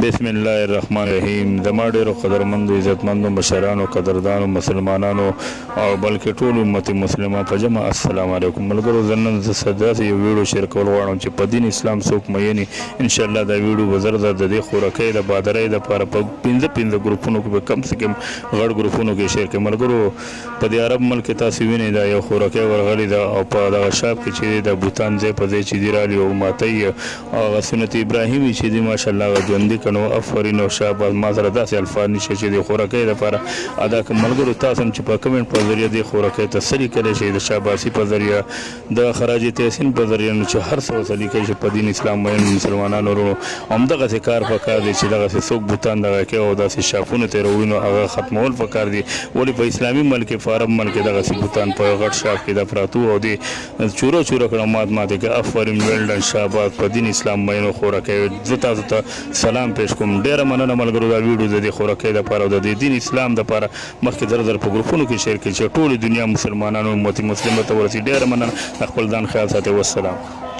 بسم الله الرحمن الرحیم. زما ډېرو قدرمندو عزتمندو مشرانو قدردانو مسلمانانو او بلکې ټول امت مسلمه په جمع السلام علیکم. ملګرو زه نن داسې یو ویډیو شیر کول غواړم چې په دین اسلام څوک مینې انشاءالله دا ویډیو به زر زر د دې خوراکۍ د بادرۍ دپاره په پنځه ګروپونو کې به کم سے کم غټ ګروپونو کې شیر کړي. ملګرو په دې عرب ملک کې تاسو وینئ دا یو خوراکۍ ورغلې ده او په دغه شاپ کې چې دی د بوتان ځای په ځای چې دي رالي او ماتۍ او هغه سنت ابراهیمي چې دي ماشاءالله هغه ژوندي کړو. افرین او شاباس ما سره داسې الفاظ نشته چې د خوراکۍ لپاره ادا کړم. ملګرو تاسو هم چې په کمنټ په ذریعه د خوراکۍ تسلي کولی شئ د شاباسي په ذریعه د خراج تحسین په ذریعه نو چې هر څه وسلي کوي چې په دین اسلام مین مسلمانانو ورونو همدغسې کار پکار دی چې دغسې څوک بوتان دغه کوي او داسې شاپونه تېروي نو هغه ختمول پکار دي. ولې په اسلامي ملک کې په عرب ملک کې دغسې بوتان په غټ شاپ کې د پراتو او د چوره کړه ماتې کوي. افرین ویلډن شاباس په دین اسلام مینو خوراکۍ زه تاسو ته سلام پیش کوم. ډېره مننه ملګرو دا ویډیو د دې خوراکۍ دپاره او د دې دین اسلام دپاره مخکې زر په ګروپونو کې شیر کړي چې ټولې دنیا مسلمانانو امت مسلمه ته ورسي. ډېره مننه. خپل ځان خیال ساتئ. والسلام.